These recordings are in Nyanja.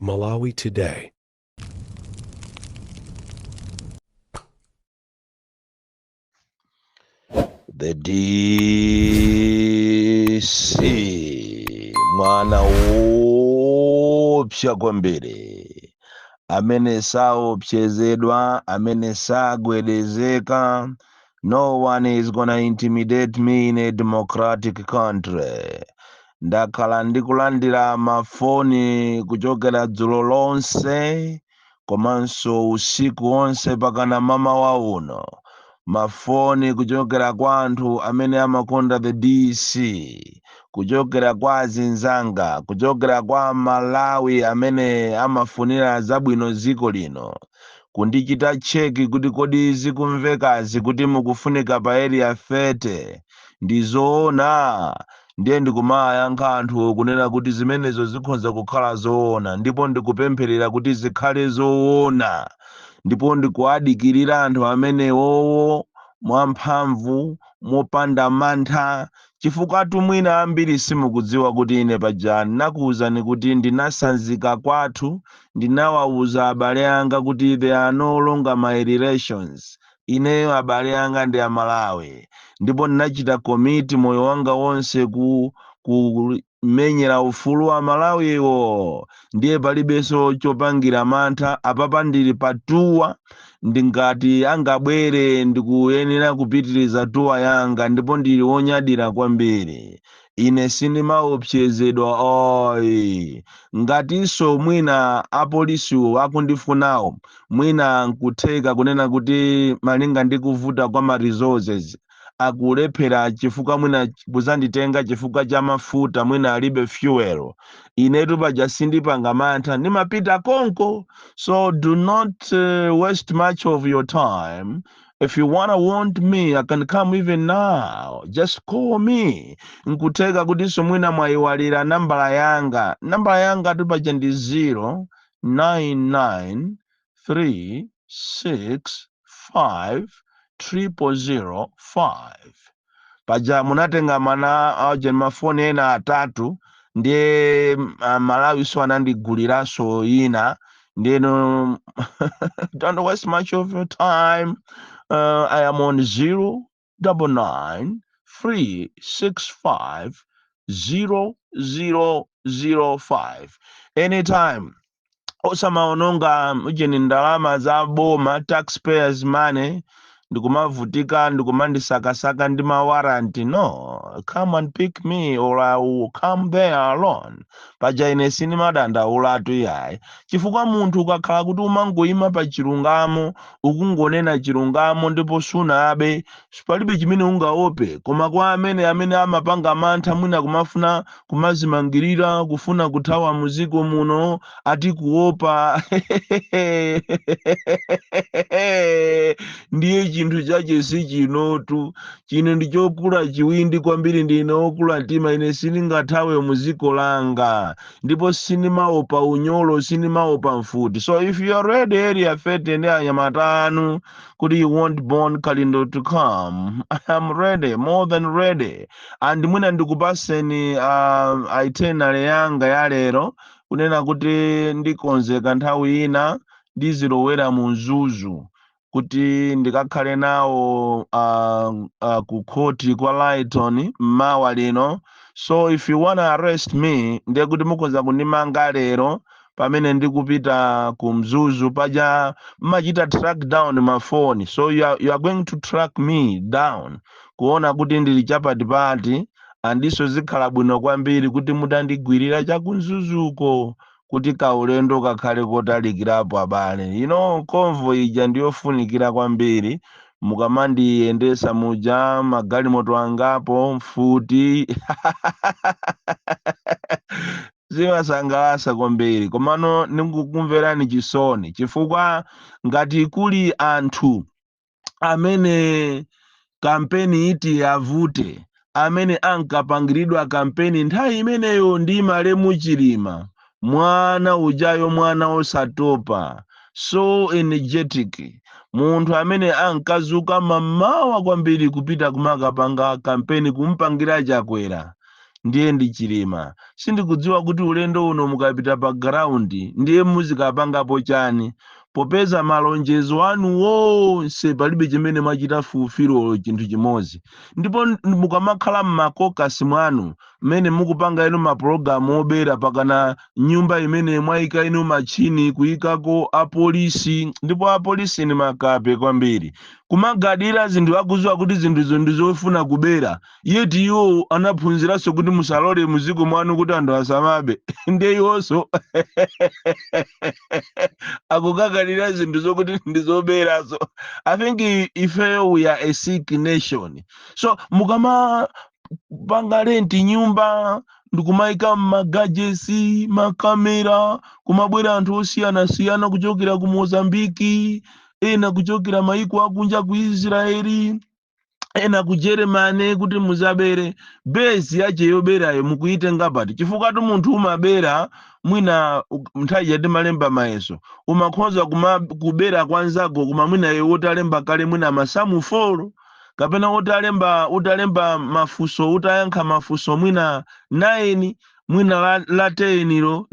Malawi Today. The DC mwana woopsa kwambiri amene saopsezedwa, amene sagwedezeka. No one is gonna intimidate me in a democratic country. Ndakhala ndikulandira mafoni kuchokera dzulo lonse komanso usiku wonse pakana mamawa uno. Mafoni kuchokera kwa anthu amene amakonda the DC, kuchokera kwa azinzanga, kuchokera kwa Malawi amene amafunira zabwino dziko lino, kundichita cheki kuti kodi zikumvekazi kuti mukufunika pa area 30 ndizoona. Ndiye ndikumayankha anthu kunena kuti zimenezo zikhoza kukhala zoona, ndipo ndikupempherera kuti zikhale zoona, ndipo ndikuadikirira anthu amenewowo mwamphamvu mopanda mantha, chifukwa mwina ambiri simukudziwa kuti ine paja ndinakuwuzani kuti ndinasanzika kwathu. Ndinawawuza abale anga kuti they are no longer my relations. Ineyo abale anga ndi Amalawi, ndipo ndinachita komiti moyo wanga wonse kumenyera ufulu wa Malawiwo. Ndiye palibenso chopangira mantha. Apapa ndili pa tuwa, ndingati angabwere ndikuyenera kupitiriza tuwa yanga, ndipo ndili wonyadira kwambiri. Ine sindimaopsezedwa oyi. Ngatinso mwina apolisiwo akundifunawo, mwina nkutheka kunena kuti malinga ndikuvuta kwa ma resources akulephera chifukwa mwina kuzanditenga chifukwa cha mafuta, mwina alibe fuel. Inetu paja sindipanga mantha, ndimapita konko. So do not waste much of your time. If you want me, I can come even now. Just call me. Nkuteka kuti mwina mwayiwalira nambala yanga. Nambala yanga tu paja ndi 0993650005. Paja munatenga mana auje mafoni ena atatu, ndiye Malawi so anandiguliraso ina. Ndeno don't waste much of your time. I am on 099-365-0005. Anytime. Osamaononga ujeni ndalama za boma, taxpayers money, ndikumavutika, ndikumandisakasaka ndi mawaranti. No, come and pick me or I will come there alone. Paja ine sinimadanda ulatu yayi. Chifukwa munthu ukakhala kuti umangoyima pa chilungamo, ukungonena chilungamo ndipo sunabe, palibe chimene ungaope. Koma kwa amene amapanga mantha, mwina kumafuna kumazimangirira, kufuna kuthawa muziko muno, ati kuopa. Ndiye chinthu chache si chinotu. Chine ndichokula chiwindi kwambiri, ndine okula mtima. Ine sindingathawe muziko langa, ndipo sindimaopa unyolo, sindimaopa mfuti. So if you are ready area 30 ndi anyamata anu kuti you want Born Kalindo to come, I am ready, more than ready. And mwina ndikupaseni itinerary yanga ya lero, kunena kuti ndikonzeka nthawi ina ndizilowera mu Mzuzu kuti ndikakhale nawo ku khoti kwa Lighton mmawa lino. So if you wanna arrest me, ndiye kuti mukonza kundimanga lero pamene ndikupita ku Mzuzu. Paja mmachita track down mafoni, so you are going to track me down kuona kuti ndili chapatipati. Andiso zikhala bwino kwambiri kuti mutandigwirira chakumzuzuko kuti kaulendo kakhale kotalikirapo abale. You know, convoy ija ndiyofunikira kwambiri. Mukamandiyendesa muja magalimoto angapo mfuti zimasangalatsa kwambiri. Komano ndikukumverani chisoni, chifukwa ngati kuli anthu amene kampeni iti yavute, amene ankapangiridwa kampeni nthawi imeneyo ndi Malemu Chilima, mwana ujayo, mwana osatopa, so energetic, munthu amene ankazuka mamawa kwambiri kupita kumakapanga kampeni kumpangira chakwera. ndiye ndi Chilima. Sindikudziwa kuti ulendo uno mukapita pa ground ndiye muzikapangapo chani, popeza malonjezo anu wonse palibe chimene mwachita fulufiro chinthu chimodzi. Ndipo mukamakhala m'makokasi mwanu mmene mukupanga inu mapulogalamu obera pakana nyumba imene mwayika inu machini kuyikako apolisi, ndipo apolisi ni makape kwambiri, kumagadira zinthu akudziwa kuti zinthuzo ndizofuna kubera, yeti iwo anaphunziranso kuti musalole muziko mwanu kuti anthu asamabe ndiye iwonso akukagadira zinthu zokuti ndizoberazo. I think ifeyo we are a sick nation. So mukama panga renti nyumba ndikumaika magajesi makamera kumabwera anthu osiyana-siyana kuchokera ku Mozambiki, ena kuchokera maiko akunja ku Israeli, ena ku Germany kuti muzabere base yache yoberayo mukuitenga pati, chifukwa tu munthu umabera mwina nthawi yati malemba mayeso umakhoza kubera kwanzako kuma mwina yewe wotalemba kale mwina masamu folo kapena utalemba mafuso utayankha mafuso mwina 9 mwina la 10 lo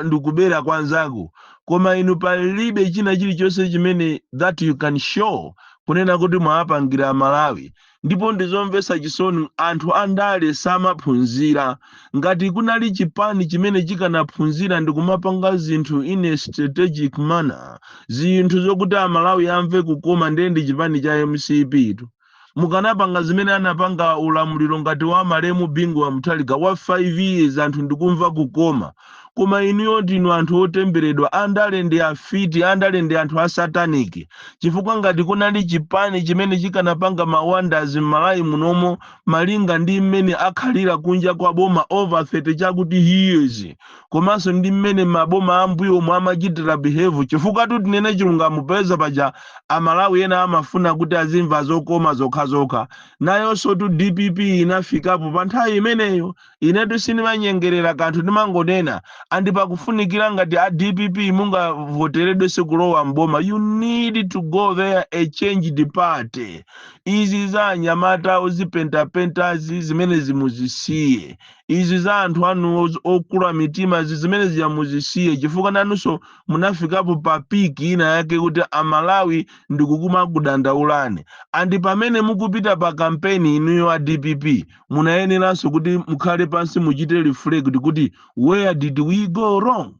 ndikubera kwanzako, koma inu palibe china chilichonse chimene that you can show kunena kuti mwapangira Malawi. Ndipo ndizomvetsa chisoni anthu andale samaphunzira. Ngati kunali chipani chimene chikanaphunzira ndikumapanga zinthu in a strategic manner, zinthu zokuti Malawi amve kukoma, ndiye ndi chipani cha MCP tu. Mukanapanga zimene anapanga ulamuliro ngati wa Malemu Bingu wa Mutharika wa 5 years anthu ndikumva kukoma. Koma inuyo ndinu anthu otemberedwa, andale ndi afiti, andale ndi anthu asataniki. Chifukwa ngati kunali chipani chimene chikanapanga mawonders m'Malawi munomo malinga ndi mmene akhalira kunja kwa boma over 30 chakuti years, komanso ndi mmene maboma ambuyo omwe amachitira behave, chifukwa tuti nene chilungamo peza paja Amalawi ena amafuna kuti azimva zokoma zokhazokha. Nayonso tu DPP inafikapo pa nthawi imeneyo, inetu sinimanyengerera kanthu ndimangonena andipakufunikira ngati a DPP mungavoteredwe sikulowa mboma, you need to go there a change the party. Izi za anyamata ozipentapenta zimene zimuzisiye, izi za anthu anu okula mitima zimene ziyamuzisiye, chifukwa nanunso munafikapo pa piki ina yake kuti Amalawi ndikukuma kudandaulani. Andi pamene mukupita pa kampeni inuyo a DPP munayeneranso kuti mukhale pansi muchite reflect kuti where did we go wrong.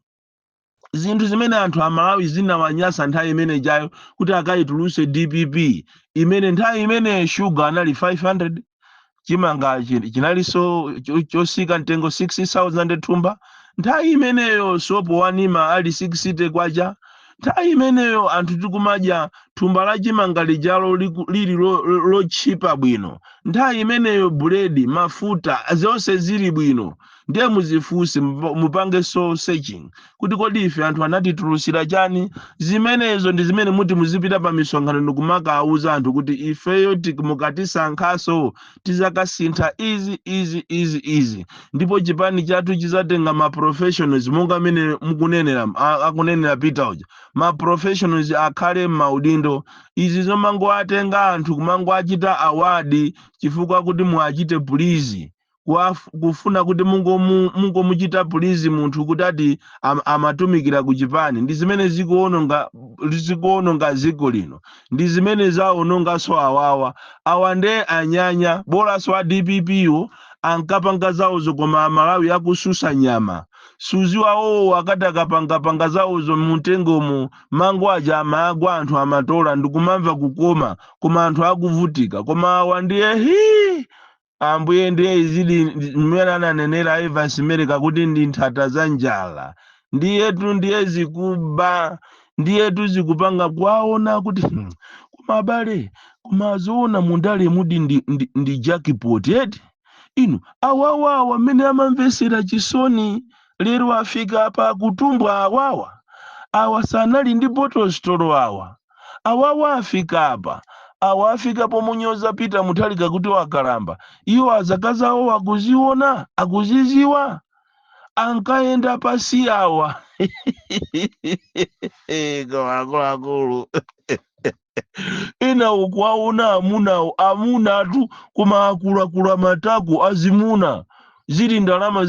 Zinthu zimene anthu Amalawi zinawanyasa nthawi imene jayo kuti akayituluse DPP imene nthawi imene sugar anali 500, chimanga chinalinso chosika mtengo 60,000 thumba, nthawi imeneyo sopo wanima ali 60 kwacha, nthawi imeneyo anthu tikumadya thumba la chimanga lijalo lili lochipa bwino, nthawi imeneyo buledi mafuta zonse zili bwino. Ndiye muzifunse mupange soul searching kuti kodi ife anthu anatitulusira chani. Zimenezo ndi zimene muti muzipita pa misonkhano ndikumaka auza anthu kuti ifeyo mukatisankhaso tizakasintha easy. Ndipo chipani chathu chizatenga ma professionals monga amene mukunenera akunenera Peter uja, ma professionals akhale m'maudindo. Izi zomango atenga anthu kumango achita award chifukwa kuti muachite please, kufuna kuti mungo muchita please munthu kuti ati amatumikira ku chipani. Ndi zimene zikuononga ziko lino, ndi zimene zaononga so awawa awande anyanya bola so a DPP yo ankapanga zawozo, koma Malawi akususa nyama suzi wawo akati akapanga zawozo mtengomo mango aja amagwa anthu amatola ndikumamva kukoma, koma anthu akuvutika. Koma awandiye ambuye ndiye izidi mmene ananenera Evans Mereka kuti ndi nthata za njala, ndiye zikuba, ndiyetu zikupanga kwaona kuti koma abale kumazoona mundale mudi ndi jackpot eti inu awawa amene amamvesera chisoni lero afika apa kutumbwa awa sanali ndi bottle store awawa afika apa awafika pomunyoza Peter Mutharika kuti wakalamba, iwo azakazawo wakuziona akuziziwa ankaenda pasi awa akulu ina ukwaona amuna tu kuma akula matako azimuna zili ndalama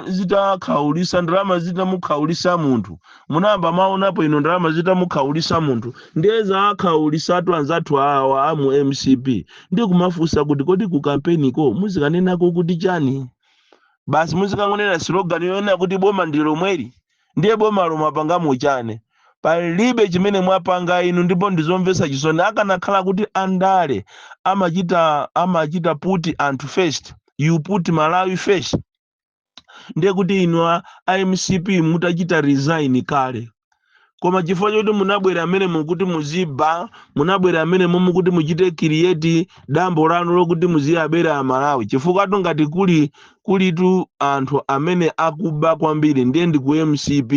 zitakhaulisa ndalama zitamukhaulisa munthu munamba maonapo ino ndalama zitamukhaulisa munthu ndiyeza akhaulisatu anzathu awa amu MCP ndi kumafunsa kuti kodi ku kampeniko muzikanenako kuti chani basi muzikangonena slogan yoyena kuti boma ndi lomweli ndiye boma lomapangamo chane palibe chimene mwapanga inu ndipo ndizomvetsa chisoni akanakhala kuti andale amachita put anthu first you put Malawi first ndiye kuti inu a MCP mutachita resign kale koma chifukwa choti munabwera amene mukuti muziba munabwera amene mukuti muchite create dambo lanu lokuti muziyabera Malawi chifukwa ngati kulitu anthu amene akuba kwambiri ndiye ndi ku MCP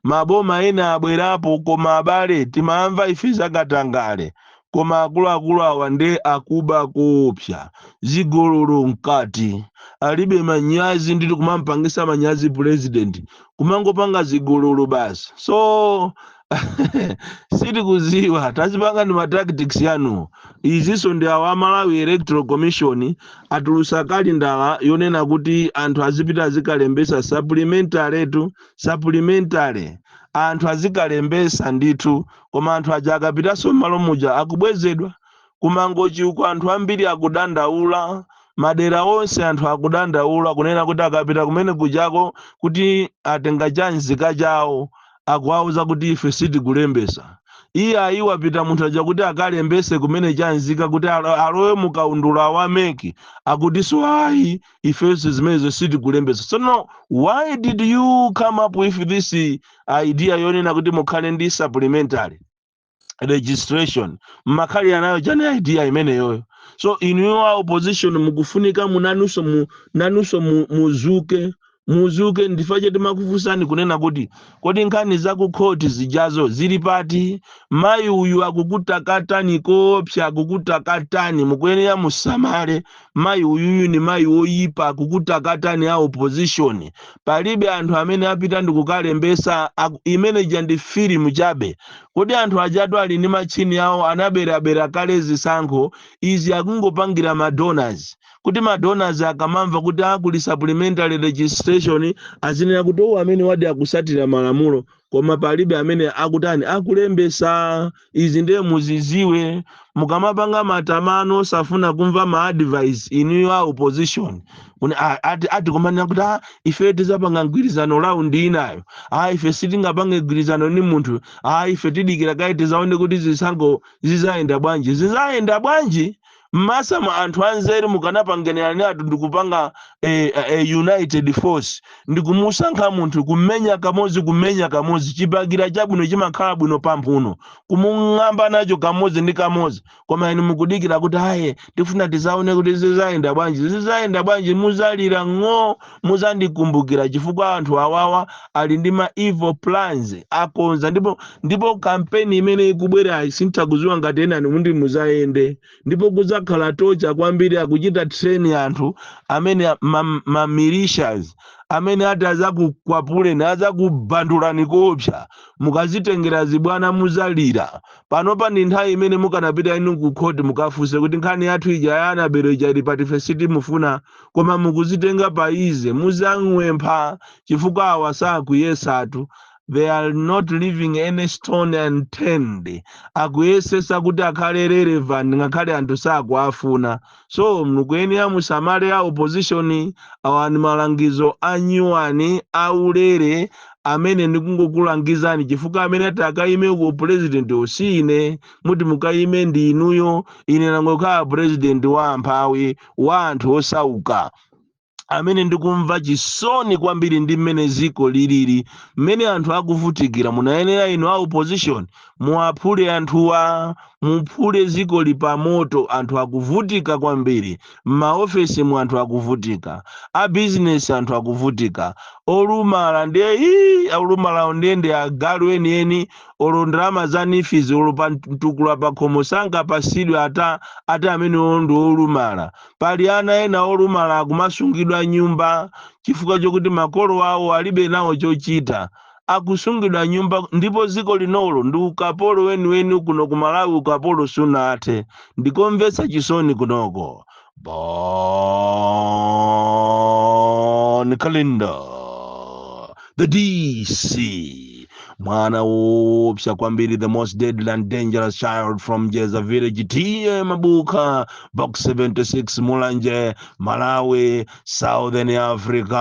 maboma ena abwerapo koma abale timamva ife zakatangale koma akuluakulu awa ndi akuba kopsa zigololo mkati alibe manyazi ndili kumampangisa manyazi president kumangopanga zigololo basi so sitikuziwa tazipanga ndi matactics yanu izinso ndi awa Malawi Electoral Commission atulusa kalendala yonena kuti anthu azipita azikalembesa supplementary anthu azikalembesa ndithu koma anthu aja akapitanso m'malo muja akubwezedwa kumangochi uko anthu ambiri akudandaula madera onse anthu akudandaula kunena kuti akapita kumene kujako kuti atenga chanzika chawo akuwauza kuti ife sitikulembesa iye ayiwapita munthu aja kuti akalembese kumene chanzika kuti alowe mukaundula wameki akutiso ayi ifenso zimenezo sitikulembesa so no why did you come up with this idea yonena kuti mukhale ndi supplementary registration mmakhali anayo chane idea imeneyoyo so inuyo opposition mukufunika nanuso muzuke ndifache timakufusani kunena kuti kodi nkhani za ku court zijazo zili pati mayi uyu akukutakatani kopsa akukutakatani mukuyenera musamale mayi uyuyu ni mayi oyipa akukutakatani a opposition palibe anthu amene apita ndikukalembesa imene ija ndi film chabe kodi anthu ajatu ali ndi machini yawo anaberabera kale zisankho izi akungopangira madonors kuti madonors akamamva kuti akuli supplementary registration azinena kuti amene wadi akusatira malamulo koma palibe amene akutani akulembesa izi ndiye muziziwe mukamapanga matamano safuna kumva ma advice in your opposition ati komanena kuti ife tizapanga mgwirizano raundi inayo ife sitingapange mgwirizano ni munthu ife tidikira kaye tizaone kuti zisankho zizayenda bwanji masa ma anthu anzeru mukanapangenera atu ndikupanga united force ndikumusankha munthu kumenya kamozi chibagira chabwino chimakhala bwino pamphuno kumung'amba nacho kamozi ndi kamozi koma inu mukudikira kuti tifuna tizaone kuti zizayenda bwanji muzalira muzandikumbukira chifukwa anthu awawa ali ndi ma evil plans akonza ndipo kampeni imene ikubwera sintakuziwa ngati enani mundi muzayende ndipo kuzakhala tocha kwambiri akuchita train anthu amene ma militias amene ati azakukwapuleni azakubandulani kopsa mukazitengera zibwana muzalira panopa ndi nthawi imene mukanapita inu ku court mukafunse kuti nkhani yathu ija yanabero ija ili pati fe sitimufuna koma mukuzitenga paize muzamwempha chifukwa awa sakuyesatu they are not leaving any stone unturned akuyesesa kuti akhale relevant ngakhale anthu sakuafuna so mukuyenera musamale ya opposition awani malangizo anyuwani aulere amene ndikungokulangizani chifukwa amene atakaime ku president osine muti mukaime ndi inuyo ine nangokhala president wa amphawi wa anthu osauka amene ndikumva chisoni kwambiri ndi mmene ziko lilili mmene anthu akuvutikira munayenera inu a opposition muaphule anthuwa muphule ziko lipamoto anthu akuvutika kwambiri m'maofesi mu anthu akuvutika a business anthu akuvutika olumala olumala ndende agalu enieni olondrama za nifizi olopantukula pakhomo sanga pasidwe ata amene ondo olumala pali ana ena olumala akumasungidwa nyumba chifukwa chokuti makolo awo alibe nawo chochita akusungidwa nyumba ndipo ziko linolo ndi ukapolo weniweni kuno ku Malawi ukapolo sunathe ndikomvetsa chisoni kunoko Don Kalinda, the DC. Mwana upsha kwambiri, the most deadly and dangerous child from Jeza Village, T.M. Mabuka, Box 76, Mulanje, Malawi, Southern Africa.